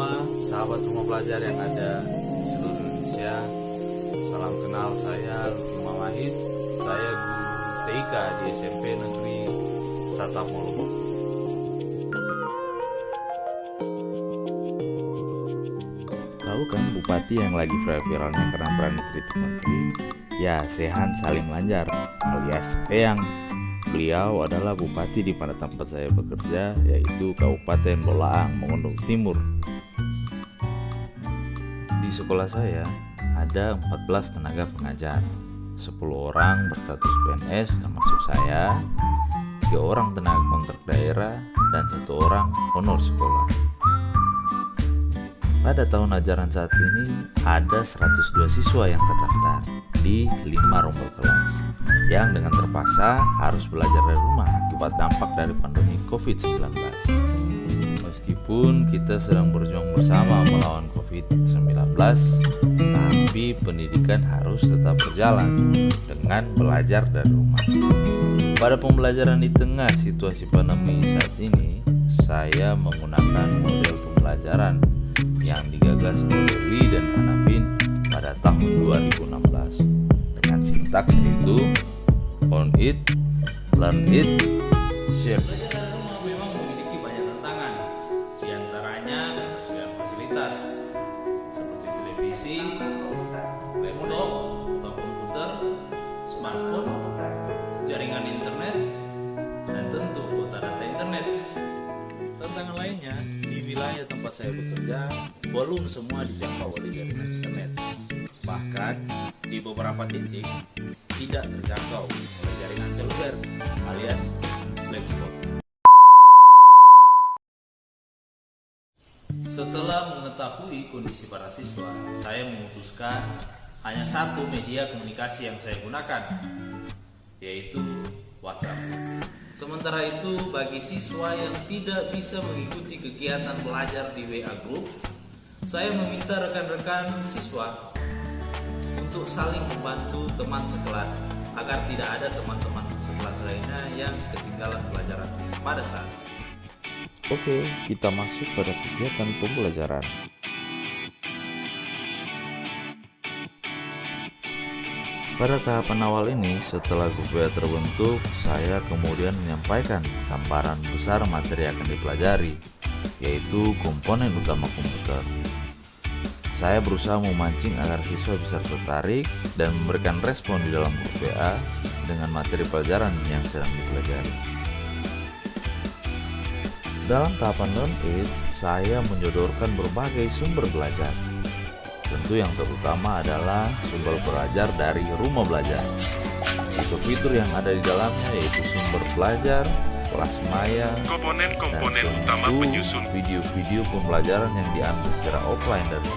semua sahabat rumah belajar yang ada di seluruh Indonesia. Salam kenal, saya Lutfi Mamahid. Saya guru TIK di SMP Negeri Satap Molobok. Tahu kan bupati yang lagi viral-viralnya karena berani kritik menteri? Ya, Sehan Salim Lanjar alias Eyang. Beliau adalah bupati di mana tempat saya bekerja, yaitu Kabupaten Bolaang, Mongondo Timur. Di sekolah saya ada 14 tenaga pengajar, 10 orang berstatus PNS termasuk saya, 3 orang tenaga kontrak daerah, dan 1 orang honor sekolah. Pada tahun ajaran saat ini ada 102 siswa yang terdaftar di 5 rombel kelas yang dengan terpaksa harus belajar dari rumah akibat dampak dari pandemi COVID-19. Meskipun kita sedang berjuang bersama melawan COVID-19, tapi pendidikan harus tetap berjalan dengan belajar dari rumah. Pada pembelajaran di tengah situasi pandemi saat ini, saya menggunakan model pembelajaran yang digagas oleh Dewi dan Hanafin pada tahun 2016 dengan sintaks yaitu on it, learn it, share. Belajar dari rumah memang memiliki banyak tantangan, di antaranya ketersediaan fasilitas seperti televisi, laptop atau komputer, smartphone, jaringan internet, dan tentu kuota data internet. Tantangan lainnya, di wilayah tempat saya bekerja, belum semua dijangkau oleh jaringan internet. Bahkan, di beberapa titik tidak terjangkau oleh jaringan seluler alias black spot. Setelah mengetahui kondisi para siswa, saya memutuskan hanya satu media komunikasi yang saya gunakan, yaitu WhatsApp. Sementara itu, bagi siswa yang tidak bisa mengikuti kegiatan belajar di WA Group, saya meminta rekan-rekan siswa untuk saling membantu teman sekelas agar tidak ada teman-teman sekelas lainnya yang ketinggalan pelajaran pada saat itu. Oke, kita masuk pada kegiatan pembelajaran. Pada tahapan awal ini, setelah grup WA terbentuk, saya kemudian menyampaikan gambaran besar materi yang akan dipelajari, yaitu komponen utama komputer. Saya berusaha memancing agar siswa bisa tertarik dan memberikan respon di dalam grup WA dengan materi pelajaran yang sedang dipelajari. Dalam tahapan Learn It, saya menyodorkan berbagai sumber belajar. Tentu yang terutama adalah sumber belajar dari rumah belajar. Fitur-fitur yang ada di dalamnya yaitu sumber belajar, kelas maya, komponen-komponen dan utama tentu penyusun. video-video pembelajaran yang diambil secara offline dari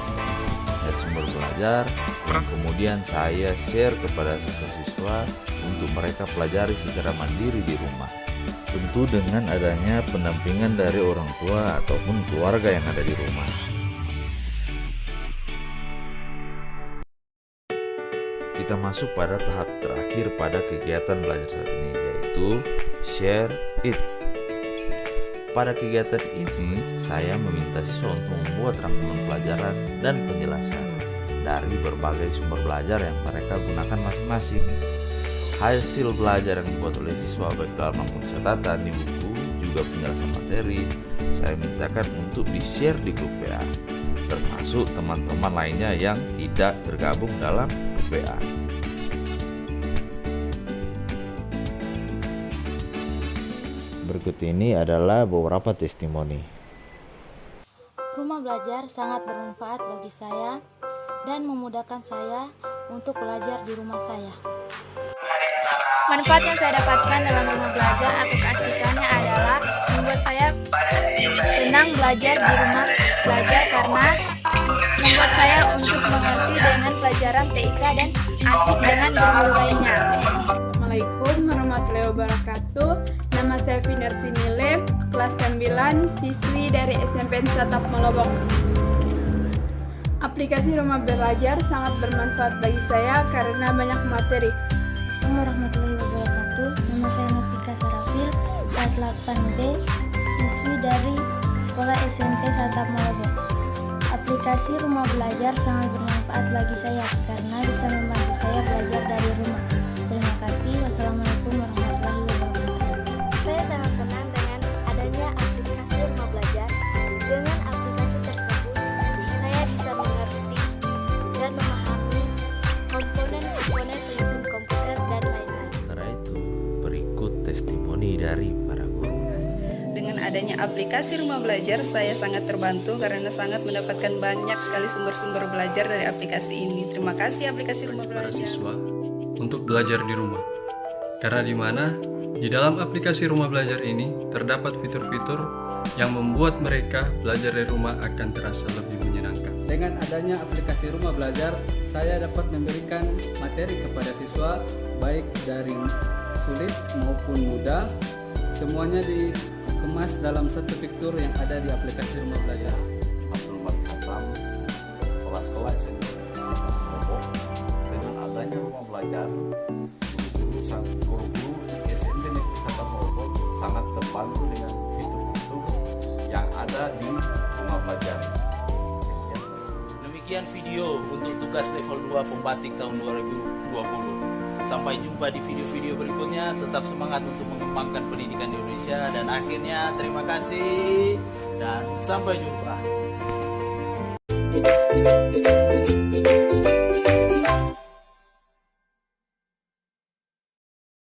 sumber belajar yang kemudian saya share kepada siswa-siswa untuk mereka pelajari secara mandiri di rumah. Tentu dengan adanya pendampingan dari orang tua ataupun keluarga yang ada di rumah. Kita masuk pada tahap terakhir pada kegiatan belajar saat ini, yaitu share it. Pada kegiatan ini, saya meminta siswa untuk membuat rangkuman pelajaran dan penjelasan dari berbagai sumber belajar yang mereka gunakan masing-masing. Hasil belajar yang dibuat oleh siswa baik dalam maupun catatan di buku, juga penjelasan materi, saya mintakan untuk di-share di grup WA, termasuk teman-teman lainnya yang tidak tergabung dalam grup WA. Berikut ini adalah beberapa testimoni. Rumah belajar sangat bermanfaat bagi saya dan memudahkan saya untuk belajar di rumah saya. Manfaat yang saya dapatkan dalam rumah belajar atau keasikannya adalah membuat saya senang belajar di rumah belajar karena membuat saya untuk mengerti dengan pelajaran TIK dan asik dengan guru lainnya. Assalamualaikum warahmatullahi wabarakatuh. Nama saya Finar Sinile, kelas 9, siswi dari SMP Satap Molobok. Aplikasi rumah belajar sangat bermanfaat bagi saya karena banyak materi. Assalamualaikum warahmatullahi wabarakatuh. Nama saya Nafika Sarafil, kelas 8B, siswi dari Sekolah SMP Satap Molobok. Aplikasi Rumah Belajar sangat bermanfaat bagi saya karena bisa membantu saya belajar dari rumah. Terima kasih. Wassalamualaikum warahmatullahi wabarakatuh. Saya sangat senang dengan adanya aplikasi Rumah Belajar. Dengan aplikasi tersebut, saya bisa mengerti dan memahami komponen-komponen penyusun komputer dan lain-lain. Sementara itu, berikut testimoni dari para guru. Dengan adanya aplikasi Rumah Belajar, saya sangat terbantu karena sangat mendapatkan banyak sekali sumber-sumber belajar dari aplikasi ini. Terima kasih aplikasi Rumah Para Belajar. siswa untuk belajar di rumah. Karena di dalam aplikasi Rumah Belajar ini terdapat fitur-fitur yang membuat mereka belajar dari rumah akan terasa lebih menyenangkan. Dengan adanya aplikasi Rumah Belajar, saya dapat memberikan materi kepada siswa baik dari sulit maupun mudah. Semuanya dikemas dalam satu fitur yang ada di aplikasi Rumah Belajar. Kelas-kelas dengan adanya Rumah Belajar, guru-guru di SMP Negeri Satap Mogot sangat terbantu dengan fitur-fitur yang ada di Rumah Belajar. Demikian video untuk tugas level 2 Pembatik tahun 2020. Sampai jumpa di video-video berikutnya. Tetap semangat untuk mengembangkan pendidikan di Indonesia. Dan akhirnya terima kasih dan sampai jumpa.